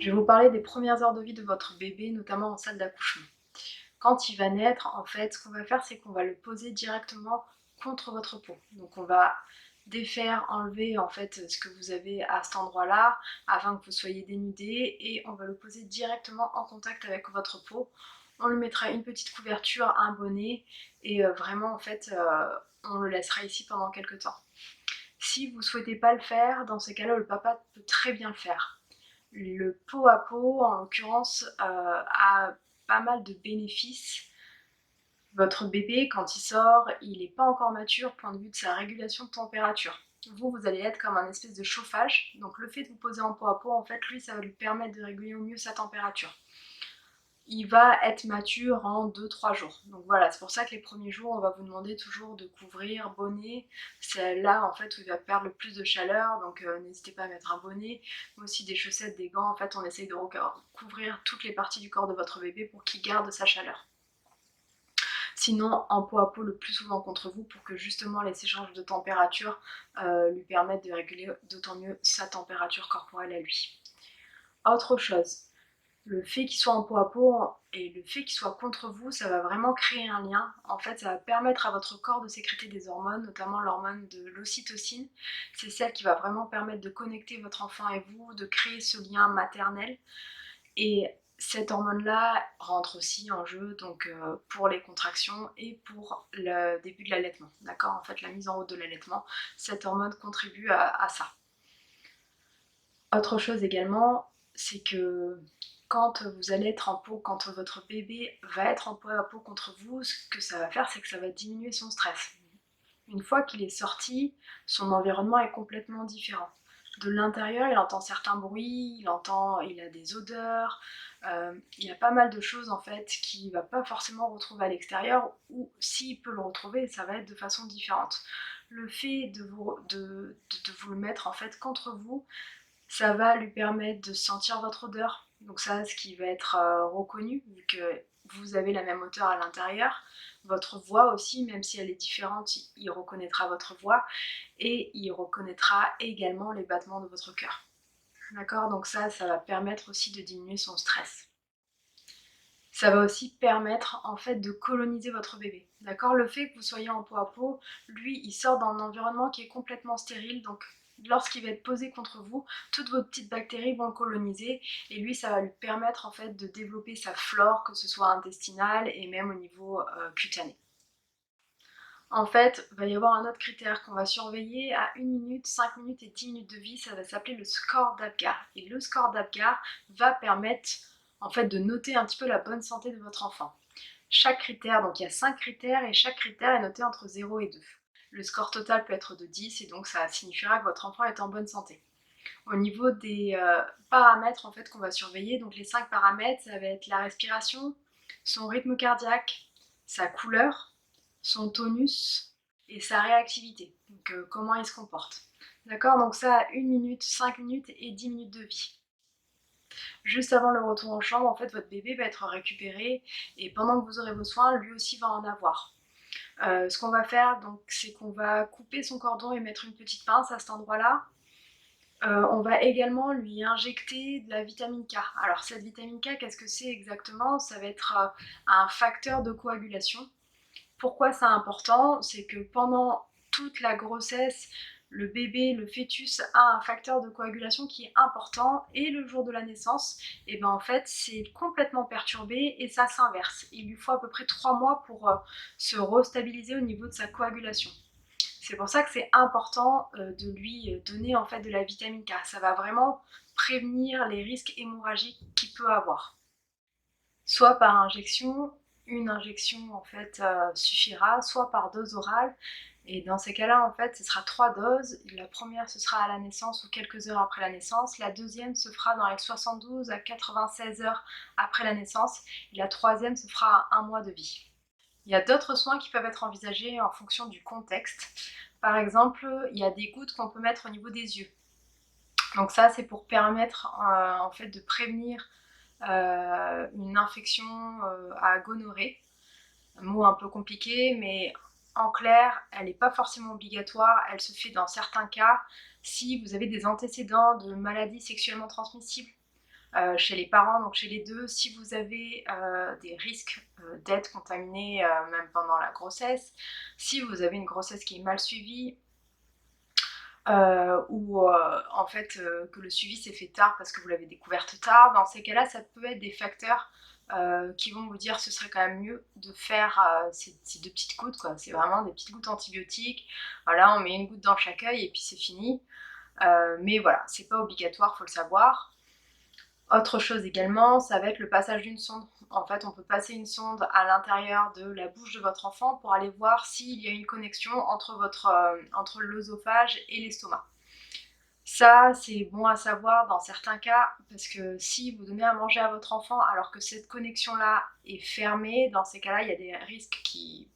Je vais vous parler des premières heures de vie de votre bébé, notamment en salle d'accouchement. Quand il va naître, en fait, ce qu'on va faire, c'est qu'on va le poser directement contre votre peau. Donc on va défaire, enlever en fait ce que vous avez à cet endroit-là afin que vous soyez dénudé et on va le poser directement en contact avec votre peau. On lui mettra une petite couverture, un bonnet et vraiment en fait on le laissera ici pendant quelques temps. Si vous ne souhaitez pas le faire, dans ces cas-là, le papa peut très bien le faire. Le pot à pot, en l'occurrence, a pas mal de bénéfices. Votre bébé, quand il sort, il n'est pas encore mature, point de vue de sa régulation de température. Vous allez être comme un espèce de chauffage. Donc le fait de vous poser en pot à pot, en fait, lui, ça va lui permettre de réguler au mieux sa température. Il va être mature en 2-3 jours. Donc voilà, c'est pour ça que les premiers jours, on va vous demander toujours de couvrir, bonnet. C'est là en fait où il va perdre le plus de chaleur, donc n'hésitez pas à mettre un bonnet, mais aussi des chaussettes, des gants. En fait, on essaye de couvrir toutes les parties du corps de votre bébé pour qu'il garde sa chaleur. Sinon, en pot à pot le plus souvent contre vous pour que justement les échanges de température lui permettent de réguler d'autant mieux sa température corporelle à lui. Autre chose, le fait qu'il soit en pot à pot et le fait qu'il soit contre vous, ça va vraiment créer un lien. En fait, ça va permettre à votre corps de sécréter des hormones, notamment l'hormone de l'ocytocine. C'est celle qui va vraiment permettre de connecter votre enfant et vous, de créer ce lien maternel. Et cette hormone-là rentre aussi en jeu donc pour les contractions et pour le début de l'allaitement. D'accord? En fait, la mise en route de l'allaitement, cette hormone contribue à ça. Autre chose également, c'est que quand vous allez être en pot, quand votre bébé va être en pot à pot contre vous, ce que ça va faire, c'est que ça va diminuer son stress. Une fois qu'il est sorti, son environnement est complètement différent. De l'intérieur, il entend certains bruits, il a des odeurs, il y a pas mal de choses en fait qu'il ne va pas forcément retrouver à l'extérieur, ou s'il peut le retrouver, ça va être de façon différente. Le fait de vous le mettre en fait contre vous, ça va lui permettre de sentir votre odeur, donc ça, ce qui va être reconnu, vu que vous avez la même odeur à l'intérieur. Votre voix aussi, même si elle est différente, il reconnaîtra votre voix et il reconnaîtra également les battements de votre cœur. D'accord? Donc ça va permettre aussi de diminuer son stress. Ça va aussi permettre en fait de coloniser votre bébé. D'accord? Le fait que vous soyez en pot à pot, lui, il sort dans un environnement qui est complètement stérile, donc lorsqu'il va être posé contre vous, toutes vos petites bactéries vont le coloniser et lui, ça va lui permettre en fait de développer sa flore, que ce soit intestinale et même au niveau cutané. En fait, il va y avoir un autre critère qu'on va surveiller à 1 minute, 5 minutes et 10 minutes de vie, ça va s'appeler le score d'Apgar. Et le score d'Apgar va permettre en fait de noter un petit peu la bonne santé de votre enfant. Chaque critère, donc il y a 5 critères et chaque critère est noté entre 0 et 2. Le score total peut être de 10 et donc ça signifiera que votre enfant est en bonne santé. Au niveau des paramètres en fait qu'on va surveiller, donc les 5 paramètres, ça va être la respiration, son rythme cardiaque, sa couleur, son tonus et sa réactivité, donc comment il se comporte. D'accord? Donc ça à 1 minute, 5 minutes et 10 minutes de vie. Juste avant le retour en chambre, en fait, votre bébé va être récupéré et pendant que vous aurez vos soins, lui aussi va en avoir. Ce qu'on va faire, donc, c'est qu'on va couper son cordon et mettre une petite pince à cet endroit-là. On va également lui injecter de la vitamine K. Alors cette vitamine K, qu'est-ce que c'est exactement? Ça va être un facteur de coagulation. Pourquoi c'est important? C'est que pendant toute la grossesse, le bébé, le fœtus a un facteur de coagulation qui est important et le jour de la naissance, et ben en fait c'est complètement perturbé et ça s'inverse. Il lui faut à peu près 3 mois pour se restabiliser au niveau de sa coagulation. C'est pour ça que c'est important de lui donner en fait de la vitamine K. Ça va vraiment prévenir les risques hémorragiques qu'il peut avoir. Soit par injection, une injection en fait suffira, soit par dose orale. Et dans ces cas-là, en fait, ce sera 3 doses. La première, ce sera à la naissance ou quelques heures après la naissance. La deuxième se fera dans les 72 à 96 heures après la naissance. Et la troisième se fera à 1 mois de vie. Il y a d'autres soins qui peuvent être envisagés en fonction du contexte. Par exemple, il y a des gouttes qu'on peut mettre au niveau des yeux. Donc ça, c'est pour permettre en fait de prévenir une infection à gonorrhée. Un mot un peu compliqué, mais en clair, elle n'est pas forcément obligatoire. Elle se fait dans certains cas si vous avez des antécédents de maladies sexuellement transmissibles, chez les parents, donc chez les deux. Si vous avez des risques d'être contaminé même pendant la grossesse, si vous avez une grossesse qui est mal suivie, ou en fait que le suivi s'est fait tard parce que vous l'avez découverte tard, dans ces cas-là, ça peut être des facteurs qui vont vous dire ce serait quand même mieux de faire ces 2 petites gouttes, quoi. C'est vraiment des petites gouttes antibiotiques. Voilà, on met une goutte dans chaque œil et puis c'est fini. Mais voilà, c'est pas obligatoire, faut le savoir. Autre chose également, ça va être le passage d'une sonde. En fait, on peut passer une sonde à l'intérieur de la bouche de votre enfant pour aller voir s'il y a une connexion entre l'œsophage et l'estomac. Ça, c'est bon à savoir dans certains cas, parce que si vous donnez à manger à votre enfant alors que cette connexion-là est fermée, dans ces cas-là, il y a des risques qui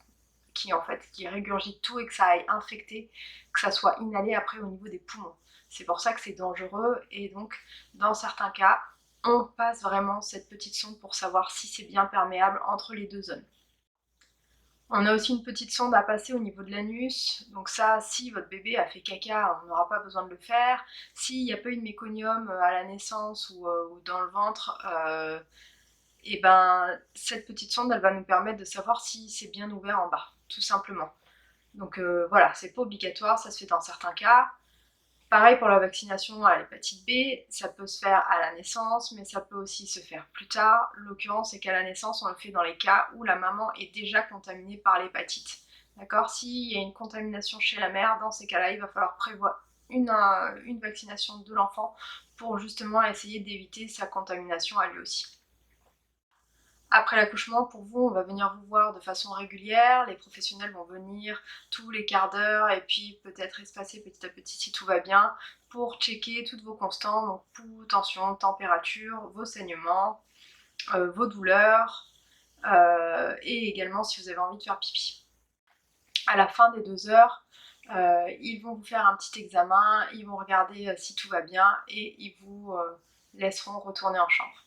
régurgitent tout et que ça aille infecter, que ça soit inhalé après au niveau des poumons. C'est pour ça que c'est dangereux et donc dans certains cas, on passe vraiment cette petite sonde pour savoir si c'est bien perméable entre les deux zones. On a aussi une petite sonde à passer au niveau de l'anus, donc ça, si votre bébé a fait caca, on n'aura pas besoin de le faire. S'il n'y a pas eu de méconium à la naissance ou dans le ventre, et ben cette petite sonde, elle va nous permettre de savoir si c'est bien ouvert en bas, tout simplement. Donc voilà, c'est pas obligatoire, ça se fait dans certains cas. Pareil pour la vaccination à l'hépatite B, ça peut se faire à la naissance, mais ça peut aussi se faire plus tard. L'occurrence, c'est qu'à la naissance, on le fait dans les cas où la maman est déjà contaminée par l'hépatite. D'accord? S'il y a une contamination chez la mère, dans ces cas-là, il va falloir prévoir une vaccination de l'enfant pour justement essayer d'éviter sa contamination à lui aussi. Après l'accouchement, pour vous, on va venir vous voir de façon régulière, les professionnels vont venir tous les quarts d'heure et puis peut-être espacer petit à petit si tout va bien pour checker toutes vos constants, donc pouls, tension, température, vos saignements, vos douleurs et également si vous avez envie de faire pipi. À la fin des 2 heures, ils vont vous faire un petit examen, ils vont regarder si tout va bien et ils vous laisseront retourner en chambre.